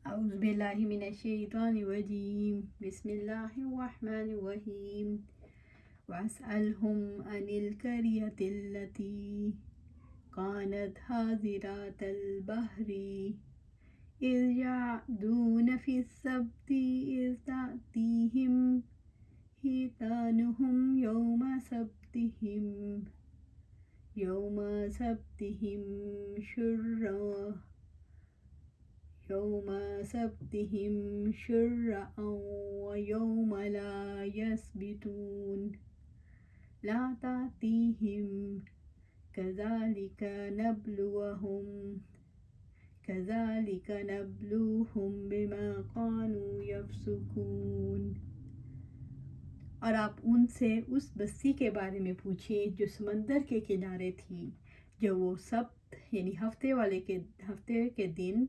أعوذ بالله من الشيطان الرجيم بسم الله الرحمن الرحيم واسألهم عن القرية التي كانت حاضرة البحر إذ يعدون في السبت إذ تأتيهم حيتانهم يوم سبتهم شرعا ويوم لا يسبتون لا تأتيهم كذلك نبلوهم بما كانوا يفسقون۔ اور آپ ان سے اس بستی کے بارے میں پوچھیں جو سمندر کے کنارے تھی، جو وہ سبت یعنی ہفتے کے دن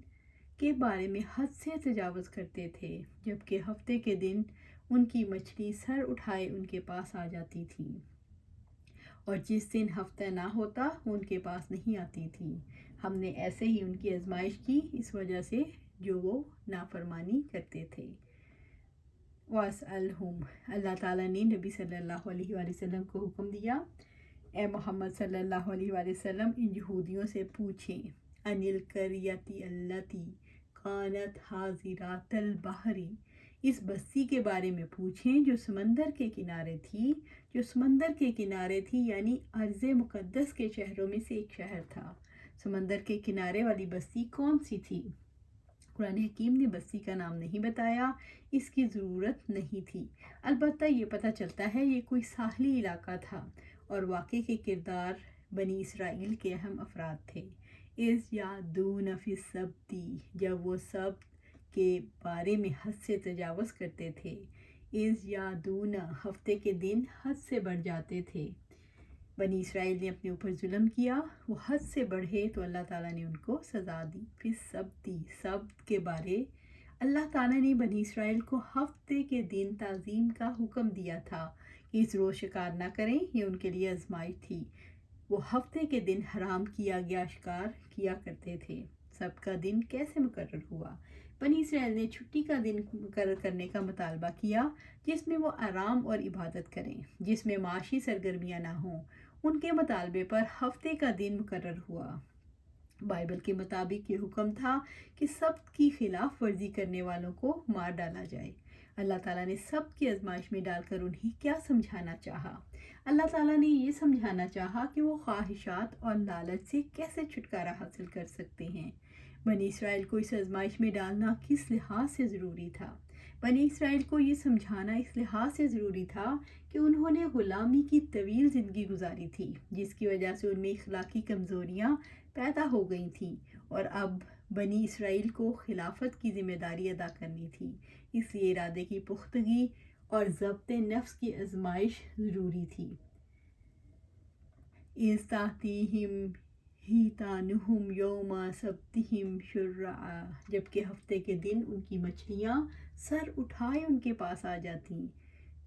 کے بارے میں حد سے تجاوز کرتے تھے، جبکہ ہفتے کے دن ان کی مچھلی سر اٹھائے ان کے پاس آ جاتی تھی، اور جس دن ہفتہ نہ ہوتا وہ ان کے پاس نہیں آتی تھی۔ ہم نے ایسے ہی ان کی آزمائش کی اس وجہ سے جو وہ نافرمانی کرتے تھے۔ وَاسْأَلْهُمْ، اللہ تعالیٰ نے نبی صلی اللہ علیہ وآلہ وسلم کو حکم دیا، اے محمد صلی اللہ علیہ وآلہ وسلم ان یہودیوں سے پوچھیں، عن القریۃ التی کانت حاضرات البحر، اس بستی کے بارے میں پوچھیں جو سمندر کے کنارے تھی، یعنی ارض مقدس کے شہروں میں سے ایک شہر تھا۔ سمندر کے کنارے والی بستی کون سی تھی؟ قرآن حکیم نے بستی کا نام نہیں بتایا، اس کی ضرورت نہیں تھی، البتہ یہ پتہ چلتا ہے یہ کوئی ساحلی علاقہ تھا، اور واقعے کے کردار بنی اسرائیل کے اہم افراد تھے۔ اذ یعدون فی السبت، جب وہ سبت کے بارے میں حد سے تجاوز کرتے تھے، اذ یعدون ہفتے کے دن حد سے بڑھ جاتے تھے۔ بنی اسرائیل نے اپنے اوپر ظلم کیا، وہ حد سے بڑھے تو اللہ تعالیٰ نے ان کو سزا دی۔ فی السبت، سبت کے بارے اللہ تعالیٰ نے بنی اسرائیل کو ہفتے کے دن تعظیم کا حکم دیا تھا کہ اس روز شکار نہ کریں، یہ ان کے لیے آزمائش تھی۔ وہ ہفتے کے دن حرام کیا گیا شکار کیا کرتے تھے۔ سبت کا دن کیسے مقرر ہوا؟ بنی اسرائیل نے چھٹی کا دن مقرر کرنے کا مطالبہ کیا جس میں وہ آرام اور عبادت کریں، جس میں معاشی سرگرمیاں نہ ہوں۔ ان کے مطالبے پر ہفتے کا دن مقرر ہوا۔ بائبل کے مطابق یہ حکم تھا کہ سبت کی خلاف ورزی کرنے والوں کو مار ڈالا جائے۔ اللہ تعالیٰ نے سبت کی آزمائش میں ڈال کر انہیں کیا سمجھانا چاہا؟ اللہ تعالیٰ نے یہ سمجھانا چاہا کہ وہ خواہشات اور لالچ سے کیسے چھٹکارا حاصل کر سکتے ہیں۔ بنی اسرائیل کو اس آزمائش میں ڈالنا کس لحاظ سے ضروری تھا؟ بنی اسرائیل کو یہ سمجھانا اس لحاظ سے ضروری تھا کہ انہوں نے غلامی کی طویل زندگی گزاری تھی، جس کی وجہ سے ان میں اخلاقی کمزوریاں پیدا ہو گئی تھیں، اور اب بنی اسرائیل کو خلافت کی ذمہ داری ادا کرنی تھی۔ اس لیے ارادے کی پختگی اور ضبط نفس کی آزمائش ضروری تھی۔ اذ تأتیہم حیتانہم یوم سبتہم شرعا، جبکہ ہفتے کے دن ان کی مچھلیاں سر اٹھائے ان کے پاس آ جاتی،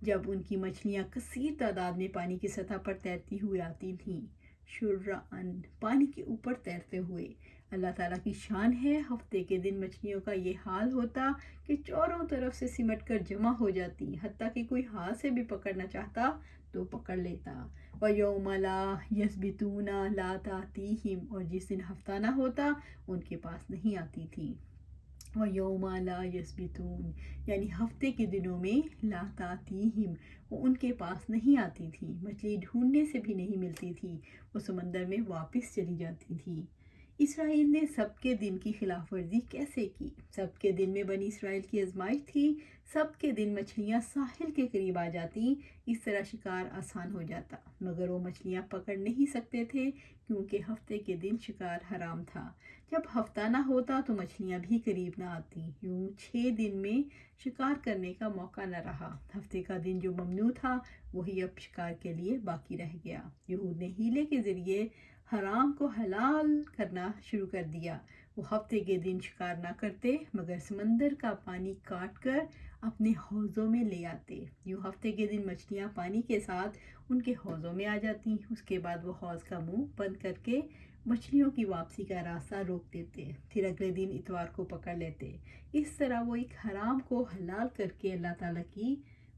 جب ان کی مچھلیاں کثیر تعداد میں پانی کی سطح پر تیرتی ہوئی آتی تھیں، شرعاً پانی کے اوپر تیرتے ہوئے۔ اللہ تعالیٰ کی شان ہے، ہفتے کے دن مچھلیوں کا یہ حال ہوتا کہ چاروں طرف سے سمٹ کر جمع ہو جاتی، حتیٰ کہ کوئی ہاتھ سے بھی پکڑنا چاہتا تو پکڑ لیتا۔ وَيَوْمَ لَا يَسْبِتُونَ لَا تَأْتِيهِمْ، اور جس دن ہفتہ نہ ہوتا ان کے پاس نہیں آتی تھی۔ وَيَوْمَ لَا يَسْبِتُونَ، یعنی ہفتے کے دنوں میں لا تَأْتِيهِمْ، وہ ان کے پاس نہیں آتی تھی، مچھلی ڈھونڈنے سے بھی نہیں ملتی تھی، وہ سمندر میں واپس چلی جاتی تھی۔ اسرائیل نے سبت کے دن کی خلاف ورزی کیسے کی؟ سبت کے دن میں بنی اسرائیل کی آزمائش تھی۔ سبت کے دن مچھلیاں ساحل کے قریب آ جاتی، اس طرح شکار آسان ہو جاتا، مگر وہ مچھلیاں پکڑ نہیں سکتے تھے کیونکہ ہفتے کے دن شکار حرام تھا۔ جب ہفتہ نہ ہوتا تو مچھلیاں بھی قریب نہ آتی، یوں 6 دن میں شکار کرنے کا موقع نہ رہا۔ ہفتے کا دن جو ممنوع تھا وہی اب شکار کے لیے باقی رہ گیا۔ یہود نے ہیلے کے ذریعے حرام کو حلال کرنا شروع کر دیا۔ وہ ہفتے کے دن شکار نہ کرتے مگر سمندر کا پانی کاٹ کر اپنے حوضوں میں لے آتے، یوں ہفتے کے دن مچھلیاں پانی کے ساتھ ان کے حوضوں میں آ جاتی، اس کے بعد وہ حوض کا منہ بند کر کے مچھلیوں کی واپسی کا راستہ روک دیتے، پھر اگلے دن اتوار کو پکڑ لیتے۔ اس طرح وہ ایک حرام کو حلال کر کے اللہ تعالیٰ کی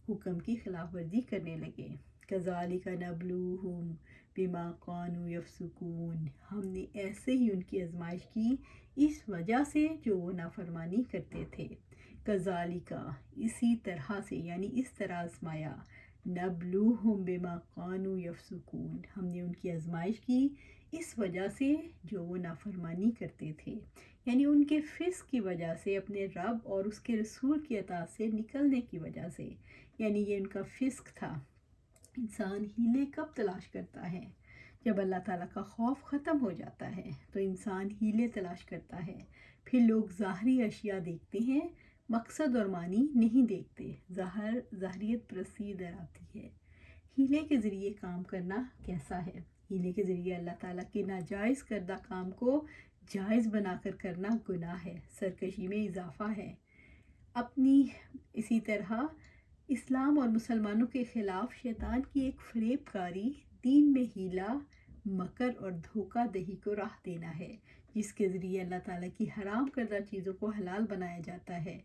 حکم کی خلاف ورزی کرنے لگے۔ کذالک نبلوہم بما كانوا یفسقون، ہم نے ایسے ہی ان کی آزمائش کی اس وجہ سے جو وہ نافرمانی کرتے تھے۔ کذالک، اسی طرح سے، یعنی اس طرح آزمایا، نبلوہم بما كانوا یفسقون، ہم نے ان کی آزمائش کی اس وجہ سے جو وہ نافرمانی کرتے تھے، یعنی ان کے فسق کی وجہ سے، اپنے رب اور اس کے رسول کی اطاعت سے نکلنے کی وجہ سے، یعنی یہ ان کا فسق تھا۔ انسان ہیلے کب تلاش کرتا ہے؟ جب اللہ تعالیٰ کا خوف ختم ہو جاتا ہے تو انسان ہیلے تلاش کرتا ہے۔ پھر لوگ ظاہری اشیاء دیکھتے ہیں، مقصد اور معنی نہیں دیکھتے۔ ظاہریت پرستی در آتی ہے۔ ہیلے کے ذریعے کام کرنا کیسا ہے؟ ہیلے کے ذریعے اللہ تعالیٰ کے ناجائز کردہ کام کو جائز بنا کر کرنا گناہ ہے، سرکشی میں اضافہ ہے۔ اسی طرح اسلام اور مسلمانوں کے خلاف شیطان کی ایک فریب کاری، دین میں ہیلا، مکر اور دھوکہ دہی کو راہ دینا ہے، جس کے ذریعے اللہ تعالیٰ کی حرام کردہ چیزوں کو حلال بنایا جاتا ہے،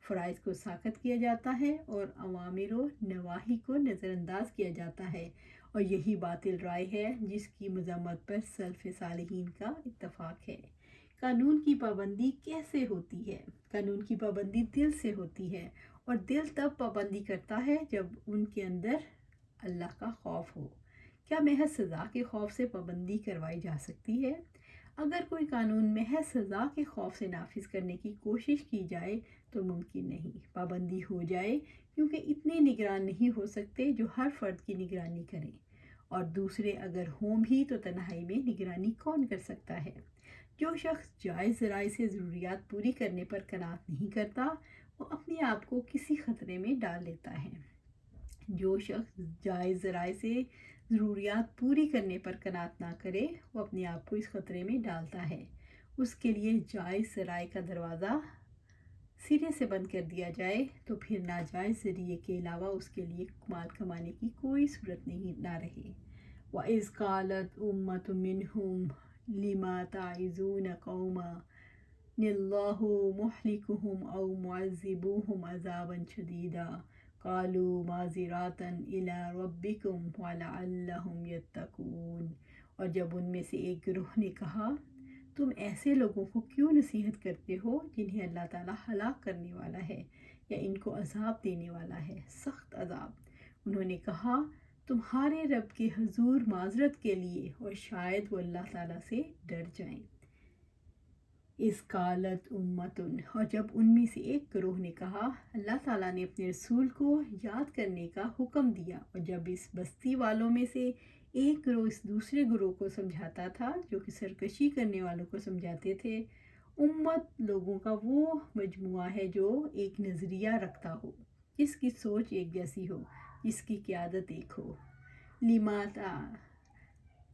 فرائض کو ساقط کیا جاتا ہے اور اوامر و نواہی کو نظر انداز کیا جاتا ہے، اور یہی باطل رائے ہے جس کی مذمت پر سلف صالحین کا اتفاق ہے۔ قانون کی پابندی کیسے ہوتی ہے؟ قانون کی پابندی دل سے ہوتی ہے، اور دل تب پابندی کرتا ہے جب ان کے اندر اللہ کا خوف ہو۔ کیا محض سزا کے خوف سے پابندی کروائی جا سکتی ہے؟ اگر کوئی قانون محض سزا کے خوف سے نافذ کرنے کی کوشش کی جائے تو ممکن نہیں، پابندی ہو جائے، کیونکہ اتنے نگران نہیں ہو سکتے جو ہر فرد کی نگرانی کریں، اور دوسرے اگر ہوں بھی تو تنہائی میں نگرانی کون کر سکتا ہے؟ جو شخص جائز ذرائع سے ضروریات پوری کرنے پر قناعت نہیں کرتا، وہ اپنے آپ کو کسی خطرے میں ڈال لیتا ہے۔ جو شخص جائز ذرائع سے ضروریات پوری کرنے پر قناعت نہ کرے، وہ اپنے آپ کو اس خطرے میں ڈالتا ہے۔ اس کے لیے جائز ذرائع کا دروازہ سرے سے بند کر دیا جائے تو پھر ناجائز ذریعے کے علاوہ اس کے لیے مال کمانے کی کوئی صورت نہ رہے۔ وَإِذْ قَالَتْ أُمَّةٌ مِّنْهُمْ لِمَ تَعِظُونَ قَوْمًا اللَّهُ مُهْلِكُهُمْ أَوْ مُعَذِّبُوهُمْ عَذَابًا شَدِيدًا قَالُوا مَعْذِرَةً إِلَىٰ رَبِّكُمْ وَلَعَلَّهُمْ يَتَّقُونَ، اور جب ان میں سے ایک گروہ نے کہا، تم ایسے لوگوں کو کیوں نصیحت کرتے ہو جنہیں اللہ تعالیٰ ہلاک کرنے والا ہے یا ان کو عذاب دینے والا ہے، سخت عذاب۔ انہوں نے کہا، تمہارے رب کے حضور معذرت کے لیے، اور شاید وہ اللہ تعالیٰ سے ڈر جائیں۔ اس قالت امتن، اور جب ان میں سے ایک گروہ نے کہا، اللہ تعالیٰ نے اپنے رسول کو یاد کرنے کا حکم دیا، اور جب اس بستی والوں میں سے ایک گروہ اس دوسرے گروہ کو سمجھاتا تھا جو کہ سرکشی کرنے والوں کو سمجھاتے تھے۔ امت لوگوں کا وہ مجموعہ ہے جو ایک نظریہ رکھتا ہو، جس کی سوچ ایک جیسی ہو، جس کی قیادت ایک ہو۔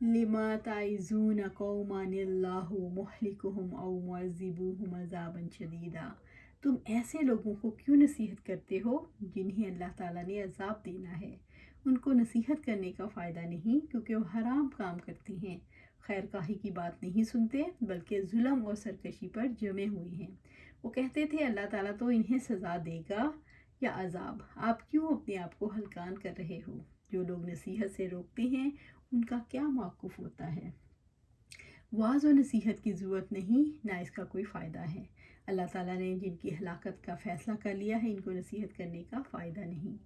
لِمَ تَعِظُونَ قَوْمًا اللَّهُ مُهْلِكُهُمْ أَوْ مُعَذِّبُوهُمْ عَذَابًا شَدِيدًا، تم ایسے لوگوں کو کیوں نصیحت کرتے ہو جنہیں اللہ تعالیٰ نے عذاب دینا ہے؟ ان کو نصیحت کرنے کا فائدہ نہیں، کیونکہ وہ حرام کام کرتے ہیں، خیر خواہی کی بات نہیں سنتے، بلکہ ظلم اور سرکشی پر جمے ہوئے ہیں۔ وہ کہتے تھے اللہ تعالیٰ تو انہیں سزا دے گا یا عذاب، آپ کیوں اپنے آپ کو ہلکان کر رہے ہو؟ جو لوگ نصیحت سے روکتے ہیں ان کا کیا موقف ہوتا ہے؟ واعظ و نصیحت کی ضرورت نہیں، نہ اس کا کوئی فائدہ ہے۔ اللہ تعالیٰ نے جن کی ہلاکت کا فیصلہ کر لیا ہے، ان کو نصیحت کرنے کا فائدہ نہیں۔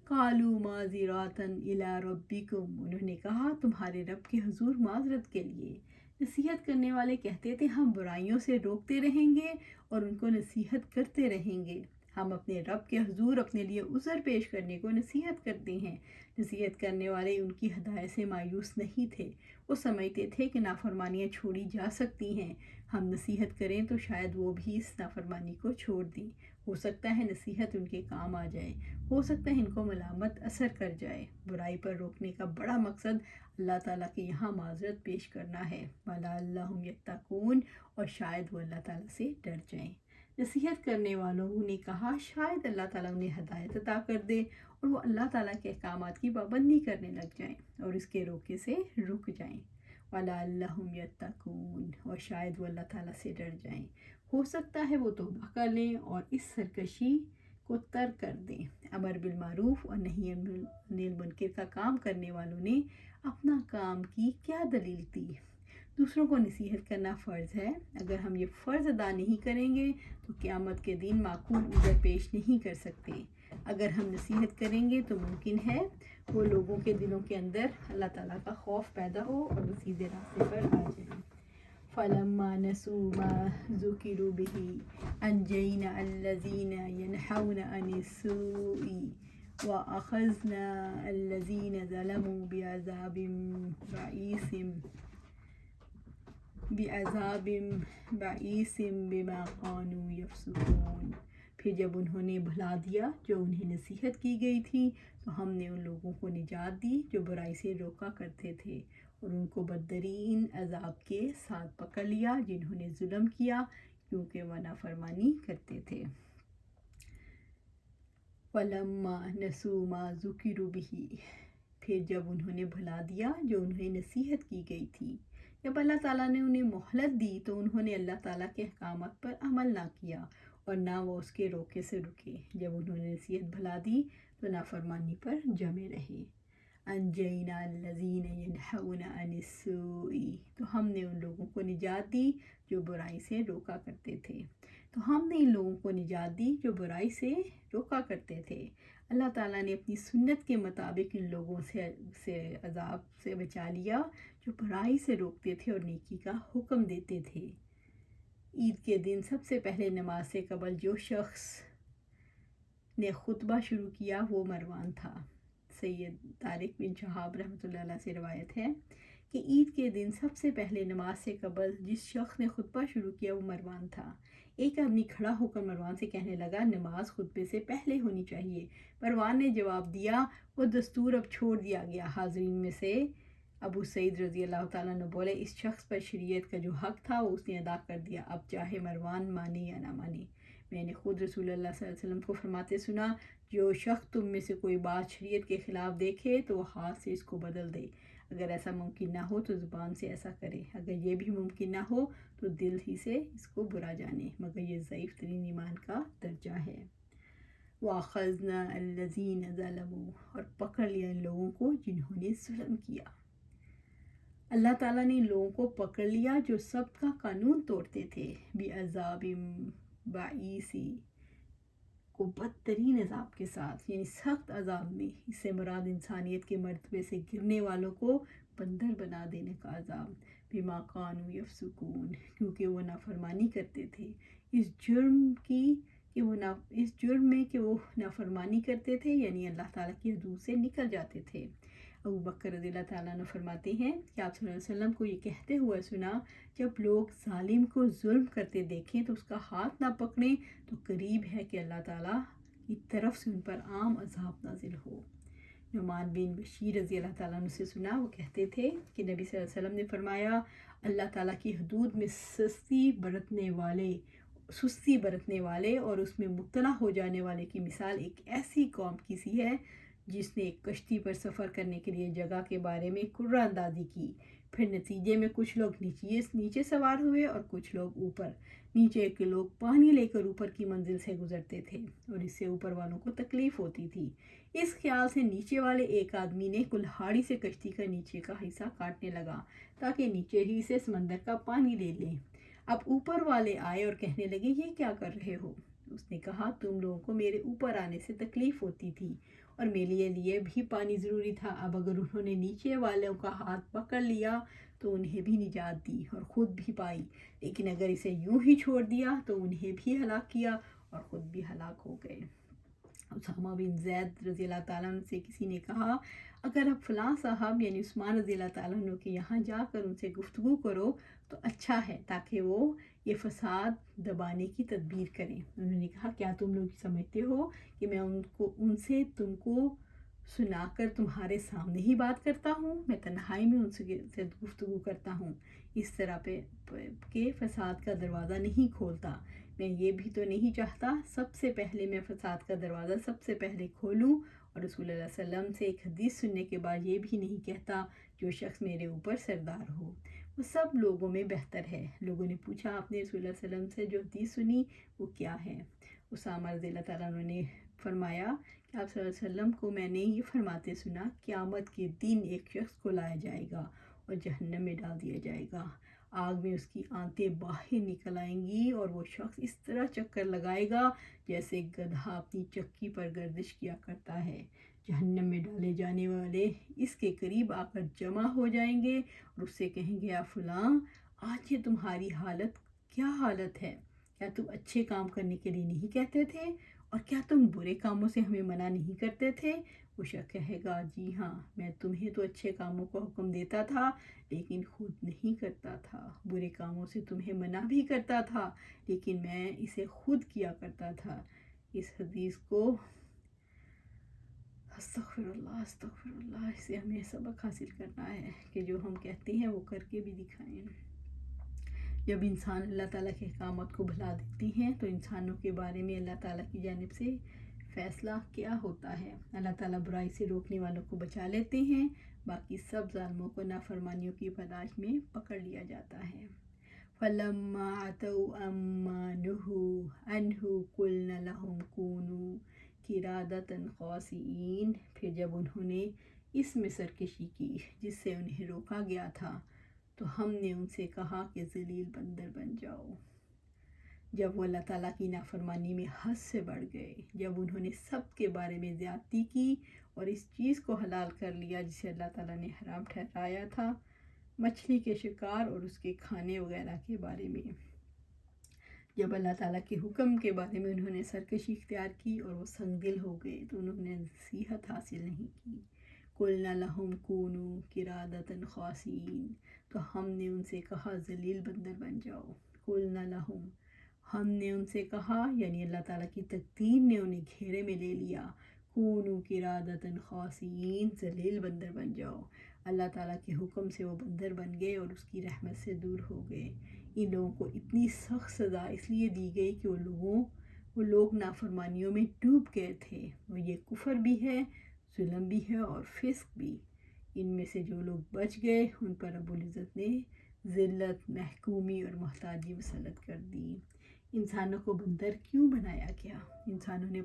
قالوا معذرة إلى ربكم، انہوں نے کہا تمہارے رب کے حضور معذرت کے لیے۔ نصیحت کرنے والے کہتے تھے ہم برائیوں سے روکتے رہیں گے اور ان کو نصیحت کرتے رہیں گے۔ ہم اپنے رب کے حضور اپنے لیے عذر پیش کرنے کو نصیحت کرتے ہیں۔ نصیحت کرنے والے ان کی ہدایت سے مایوس نہیں تھے، وہ سمجھتے تھے کہ نافرمانیاں چھوڑی جا سکتی ہیں، ہم نصیحت کریں تو شاید وہ بھی اس نافرمانی کو چھوڑ دیں، ہو سکتا ہے نصیحت ان کے کام آ جائے، ہو سکتا ہے ان کو ملامت اثر کر جائے۔ برائی پر روکنے کا بڑا مقصد اللہ تعالیٰ کے یہاں معذرت پیش کرنا ہے، وَلَعَلَّهُمْ يَتَّقُونَ، اور شاید وہ اللہ تعالیٰ سے ڈر جائیں۔ نصیحت کرنے والوں نے کہا شاید اللہ تعالیٰ انہیں ہدایت عطا کر دے اور وہ اللہ تعالیٰ کے احکامات کی پابندی کرنے لگ جائیں اور اس کے روکے سے رک جائیں۔ وَلَعَلَّهُمْ يَتَّقُونَ، اور شاید وہ اللہ تعالیٰ سے ڈر جائیں، ہو سکتا ہے وہ توبہ کر لیں اور اس سرکشی کو ترک کر دیں۔ امر بالمعروف اور نہی عن المنکر کا کام کرنے والوں نے اپنا کام کی کیا دلیل دی؟ دوسروں کو نصیحت کرنا فرض ہے۔ اگر ہم یہ فرض ادا نہیں کریں گے تو قیامت کے دن معقول عذر پیش نہیں کر سکتے۔ اگر ہم نصیحت کریں گے تو ممکن ہے وہ لوگوں کے دلوں کے اندر اللہ تعالیٰ کا خوف پیدا ہو اور وہ سیدھے راستے پر آ جائیں۔ فَلَمَّا نَسُوا مَا ذُكِرُوا بِهِ أَنجَيْنَا الَّذِينَ يَنْهَوْنَ عَنِ السُّوءِ وَأَخَذْنَا الَّذِينَ ظَلَمُوا بعذاب بئیس بما كانوا يفسقون۔ پھر جب انہوں نے بھلا دیا جو انہیں نصیحت کی گئی تھی تو ہم نے ان لوگوں کو نجات دی جو برائی سے روکا کرتے تھے، اور ان کو بدترین عذاب کے ساتھ پکڑ لیا جنہوں نے ظلم کیا کیونکہ وہ نافرمانی کرتے تھے۔ وَلَمَّا نَسُوا مَا ذُكِرُوا بِهِ، پھر جب انہوں نے بھلا دیا جو انہیں نصیحت کی گئی تھی، جب اللہ تعالیٰ نے انہیں مہلت دی تو انہوں نے اللہ تعالیٰ کے احکامات پر عمل نہ کیا اور نہ وہ اس کے روکے سے رکے۔ جب انہوں نے نصیحت بھلا دی تو نافرمانی پر جمے رہے۔ انجینا الذین ینہون عن السوء، تو ہم نے ان لوگوں کو نجات دی جو برائی سے روکا کرتے تھے۔ تو ہم نے ان لوگوں کو نجات دی جو برائی سے روکا کرتے تھے۔ اللہ تعالیٰ نے اپنی سنت کے مطابق ان لوگوں سے عذاب سے بچا لیا جو برائی سے روکتے تھے اور نیکی کا حکم دیتے تھے۔ عید کے دن سب سے پہلے نماز سے قبل جو شخص نے خطبہ شروع کیا وہ مروان تھا۔ سید طارق بن شہاب رحمۃ اللہ علیہ سے روایت ہے کہ عید کے دن سب سے پہلے نماز سے قبل جس شخص نے خطبہ شروع کیا وہ مروان تھا۔ ایک آدمی کھڑا ہو کر مروان سے کہنے لگا نماز خطبے سے پہلے ہونی چاہیے۔ مروان نے جواب دیا وہ دستور اب چھوڑ دیا گیا۔ حاضرین میں سے ابو سعید رضی اللہ تعالیٰ عنہ بولے اس شخص پر شریعت کا جو حق تھا وہ اس نے ادا کر دیا، اب چاہے مروان مانے یا نہ مانے۔ میں نے خود رسول اللہ صلی اللہ علیہ وسلم کو فرماتے سنا جو شخص تم میں سے کوئی بات شریعت کے خلاف دیکھے تو وہ ہاتھ سے اس کو بدل دے، اگر ایسا ممکن نہ ہو تو زبان سے ایسا کرے، اگر یہ بھی ممکن نہ ہو تو دل ہی سے اس کو برا جانے، مگر یہ ضعیف ترین ایمان کا درجہ ہے۔ وَأَخَذْنَا الَّذِينَ ظَلَمُوا، اور پکڑ لیا ان لوگوں کو جنہوں نے ظلم کیا۔ اللہ تعالیٰ نے ان لوگوں کو پکڑ لیا جو سب کا قانون توڑتے تھے، بعذاب بئیس، کو بدترین عذاب کے ساتھ، یعنی سخت عذاب میں۔ اس سے مراد انسانیت کے مرتبے سے گرنے والوں کو بندر بنا دینے کا عذاب، بما كانوا يفسقون، کیونکہ وہ نافرمانی کرتے تھے، اس جرم میں کہ وہ نافرمانی کرتے تھے، یعنی اللہ تعالیٰ کی حدود سے نکل جاتے تھے۔ ابو بکر رضی اللہ تعالیٰ عنہ فرماتے ہیں کہ آپ صلی اللہ علیہ وسلم کو یہ کہتے ہوئے سنا جب لوگ ظالم کو ظلم کرتے دیکھیں تو اس کا ہاتھ نہ پکڑیں تو قریب ہے کہ اللہ تعالیٰ کی طرف سے ان پر عام عذاب نازل ہو۔ نعمان بن بشیر رضی اللہ تعالیٰ عنہ سے سنا، وہ کہتے تھے کہ نبی صلی اللہ علیہ وسلم نے فرمایا اللہ تعالیٰ کی حدود میں سستی برتنے والے اور اس میں مبتلا ہو جانے والے کی مثال ایک ایسی قوم کی سی ہے جس نے ایک کشتی پر سفر کرنے کے لیے جگہ کے بارے میں قرعہ اندازی کی، پھر نتیجے میں کچھ لوگ نیچے سوار ہوئے اور کچھ لوگ اوپر۔ نیچے کے لوگ پانی لے کر اوپر کی منزل سے گزرتے تھے اور اس سے اوپر والوں کو تکلیف ہوتی تھی۔ اس خیال سے نیچے والے ایک آدمی نے کلہاڑی سے کشتی کا نیچے کا حصہ کاٹنے لگا تاکہ نیچے ہی سے سمندر کا پانی لے لیں۔ اب اوپر والے آئے اور کہنے لگے یہ کیا کر رہے ہو؟ اس نے کہا تم لوگوں کو میرے اوپر آنے سے تکلیف ہوتی تھی اور میرے لیے بھی پانی ضروری تھا۔ اب اگر انہوں نے نیچے والوں کا ہاتھ پکڑ لیا تو انہیں بھی نجات دی اور خود بھی پائی، لیکن اگر اسے یوں ہی چھوڑ دیا تو انہیں بھی ہلاک کیا اور خود بھی ہلاک ہو گئے۔ اسامہ بن زید رضی اللہ تعالیٰ عنہ سے کسی نے کہا اگر اب فلاں صاحب یعنی عثمان رضی اللہ تعالیٰ عنہ کے یہاں جا کر ان سے گفتگو کرو تو اچھا ہے تاکہ وہ یہ فساد دبانے کی تدبیر کریں۔ انہوں نے کہا کیا تم لوگ سمجھتے ہو کہ میں ان سے تم کو سنا کر تمہارے سامنے ہی بات کرتا ہوں؟ میں تنہائی میں ان سے گفتگو کرتا ہوں، اس طرح کے فساد کا دروازہ نہیں کھولتا۔ میں یہ بھی تو نہیں چاہتا سب سے پہلے میں فساد کا دروازہ سب سے پہلے کھولوں، اور رسول اللہ صلی اللہ علیہ وسلم سے ایک حدیث سننے کے بعد یہ بھی نہیں کہتا جو شخص میرے اوپر سردار ہو وہ سب لوگوں میں بہتر ہے۔ لوگوں نے پوچھا آپ نے رسول اللہ صلی اللہ علیہ وسلم سے جو حدیث سنی وہ کیا ہے؟ اسامہ رضی اللہ تعالیٰ عنہ نے فرمایا کہ آپ صلی اللہ علیہ وسلم کو میں نے یہ فرماتے سنا، قیامت کے دن ایک شخص کو لایا جائے گا اور جہنم میں ڈال دیا جائے گا، آگ میں اس کی آنتیں باہر نکل آئیں گی اور وہ شخص اس طرح چکر لگائے گا جیسے گدھا اپنی چکی پر گردش کیا کرتا ہے۔ جہنم میں ڈالے جانے والے اس کے قریب آ کر جمع ہو جائیں گے اور اس سے کہیں گے یا فلاں، آج یہ تمہاری حالت کیا حالت ہے؟ کیا تم اچھے کام کرنے کے لیے نہیں کہتے تھے اور کیا تم برے کاموں سے ہمیں منع نہیں کرتے تھے؟ وہ شخص کہے گا جی ہاں، میں تمہیں تو اچھے کاموں کا حکم دیتا تھا لیکن خود نہیں کرتا تھا، برے کاموں سے تمہیں منع بھی کرتا تھا لیکن میں اسے خود کیا کرتا تھا۔ اس حدیث کو استغفر اللہ اسے ہمیں سبق حاصل کرنا ہے کہ جو ہم کہتے ہیں وہ کر کے بھی دکھائیں۔ جب انسان اللہ تعالیٰ کے احکامات کو بھلا دیتے ہیں تو انسانوں کے بارے میں اللہ تعالیٰ کی جانب سے فیصلہ کیا ہوتا ہے؟ اللہ تعالیٰ برائی سے روکنے والوں کو بچا لیتے ہیں، باقی سب ظالموں کو نافرمانیوں کی پاداش میں پکڑ لیا جاتا ہے۔ فَلَمَّا عَتَوْا عَمَّا نُهُوا عَنْهُ قُلْنَا لَهُمْ كُونُوا قِرَادَةً خَاسِئِينَ، پھر جب انہوں نے اس میں سرکشی کی جس سے انہیں روکا گیا تھا تو ہم نے ان سے کہا کہ ذلیل بندر بن جاؤ۔ جب وہ اللہ تعالیٰ کی نافرمانی میں حد سے بڑھ گئے، جب انہوں نے سب کے بارے میں زیادتی کی اور اس چیز کو حلال کر لیا جسے اللہ تعالیٰ نے حرام ٹھہرایا تھا، مچھلی کے شکار اور اس کے کھانے وغیرہ کے بارے میں، جب اللہ تعالیٰ کے حکم کے بارے میں انہوں نے سرکشی اختیار کی اور وہ سنگ دل ہو گئے تو انہوں نے نصیحت حاصل نہیں کی۔ قُلْنَا لَهُمْ كُونُوا قِرَادَةً خَاسِئِينَ، تو ہم نے ان سے کہا ذلیل بندر بن جاؤ۔ قُلْنَا لَهُمْ، ہم نے ان سے کہا یعنی اللہ تعالیٰ کی تقدیر نے انہیں گھیرے میں لے لیا، كُونُوا قِرَادَةً خَاسِئِينَ، ذلیل بندر بن جاؤ۔ اللہ تعالیٰ کے حکم سے وہ بندر بن گئے اور اس کی رحمت سے دور ہو گئے۔ ان لوگوں کو اتنی سخت سزا اس لیے دی گئی کہ وہ لوگ نافرمانیوں میں ڈوب گئے تھے۔ وہ یہ کفر بھی ہے، ظلم بھی ہے اور فسق بھی۔ ان میں سے جو لوگ بچ گئے ان پر رب العزت نے ذلت، محکومی اور محتاجی مسلط کر دی۔ انسانوں کو بندر کیوں بنایا گیا؟ انسانوں نے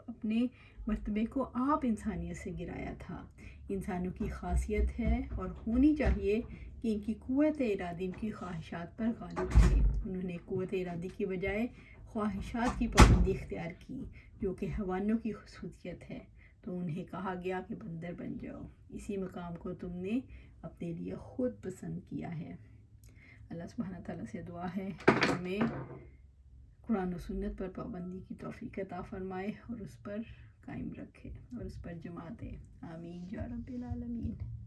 اپنے مرتبے کو آپ انسانیت سے گرایا تھا۔ انسانوں کی خاصیت ہے اور ہونی چاہیے کہ ان کی قوت ارادی ان کی خواہشات پر غالب تھے۔ انہوں نے قوت ارادی کی بجائے خواہشات کی پابندی اختیار کی جو کہ حیوانوں کی خصوصیت ہے، تو انہیں کہا گیا کہ بندر بن جاؤ۔ اسی مقام کو تم نے اپنے لیے خود پسند کیا ہے۔ اللہ سبحانہ تعالیٰ سے دعا ہے کہ ہمیں قرآن و سنت پر پابندی کی توفیق عطا فرمائے اور اس پر قائم رکھے اور اس پر جمع دے۔ آمین یا رب العالمین۔